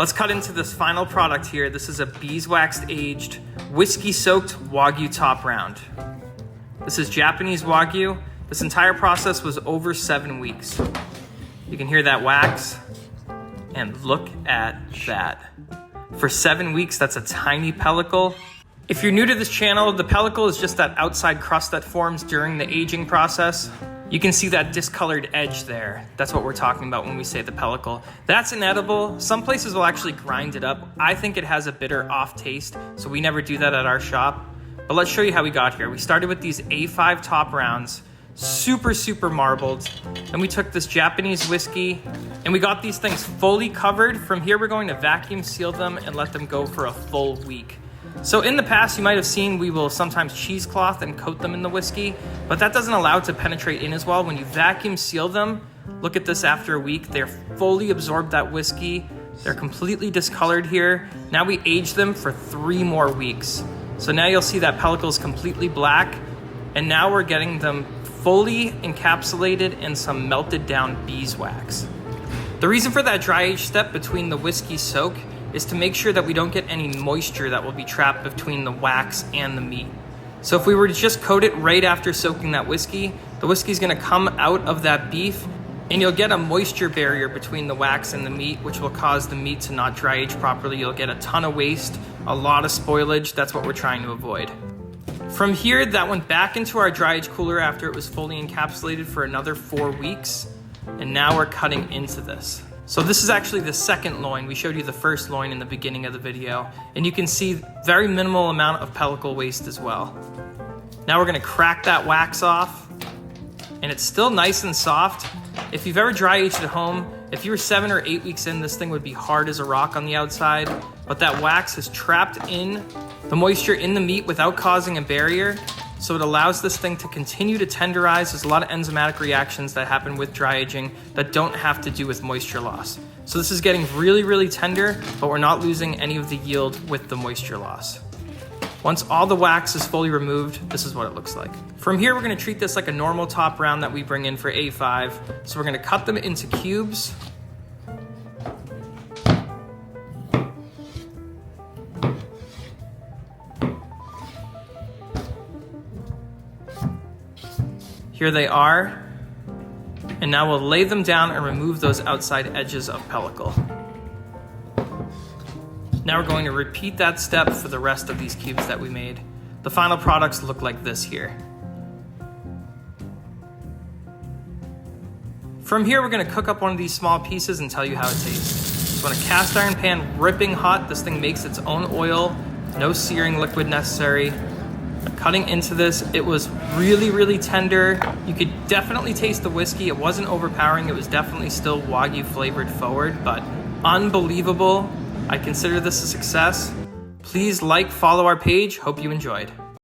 Let's cut into this final product here. This is a beeswax aged, whiskey soaked Wagyu top round. This is Japanese Wagyu. This entire process was over 7 weeks. You can hear that wax, and look at that. For 7 weeks, that's a tiny pellicle. If you're new to this channel, the pellicle is just that outside crust that forms during the aging process. You can see that discolored edge there. That's what we're talking about when we say the pellicle. That's inedible. Some places will actually grind it up. I think it has a bitter off taste, so we never do that at our shop. But let's show you how we got here. We started with these A5 top rounds, super marbled. Then we took this Japanese whiskey and we got these things fully covered. From here, we're going to vacuum seal them and let them go for a full week. So in the past, you might have seen we will sometimes cheesecloth and coat them in the whiskey, but that doesn't allow it to penetrate in as well. When you vacuum seal them, look at this after a week, they're fully absorbed that whiskey. They're completely discolored here. Now we age them for 3 more weeks. So now you'll see that pellicle is completely black, and now we're getting them fully encapsulated in some melted down beeswax. The reason for that dry age step between the whiskey soak is to make sure that we don't get any moisture that will be trapped between the wax and the meat. So if we were to just coat it right after soaking that whiskey, the whiskey is gonna come out of that beef and you'll get a moisture barrier between the wax and the meat, which will cause the meat to not dry age properly. You'll get a ton of waste, a lot of spoilage. That's what we're trying to avoid. From here, that went back into our dry age cooler after it was fully encapsulated for another 4 weeks. And now we're cutting into this. So this is actually the second loin. We showed you the first loin in the beginning of the video, and you can see very minimal amount of pellicle waste as well. Now we're gonna crack that wax off, and it's still nice and soft. If you've ever dry aged at home, if you were 7 or 8 weeks in, this thing would be hard as a rock on the outside, but that wax is trapped in the moisture in the meat without causing a barrier. So it allows this thing to continue to tenderize. There's a lot of enzymatic reactions that happen with dry aging that don't have to do with moisture loss. So this is getting really tender, but we're not losing any of the yield with the moisture loss. Once all the wax is fully removed, this is what it looks like. From here, we're gonna treat this like a normal top round that we bring in for A5. So we're gonna cut them into cubes. Here they are, and now we'll lay them down and remove those outside edges of pellicle. Now we're going to repeat that step for the rest of these cubes that we made. The final products look like this here. From here, we're gonna cook up one of these small pieces and tell you how it tastes. So in a cast iron pan, ripping hot, this thing makes its own oil, no searing liquid necessary. Cutting into this, it was really tender. You could definitely taste the whiskey. It wasn't overpowering. It was definitely still Wagyu flavored forward, but unbelievable. I consider this a success. Please like, follow our page. Hope you enjoyed.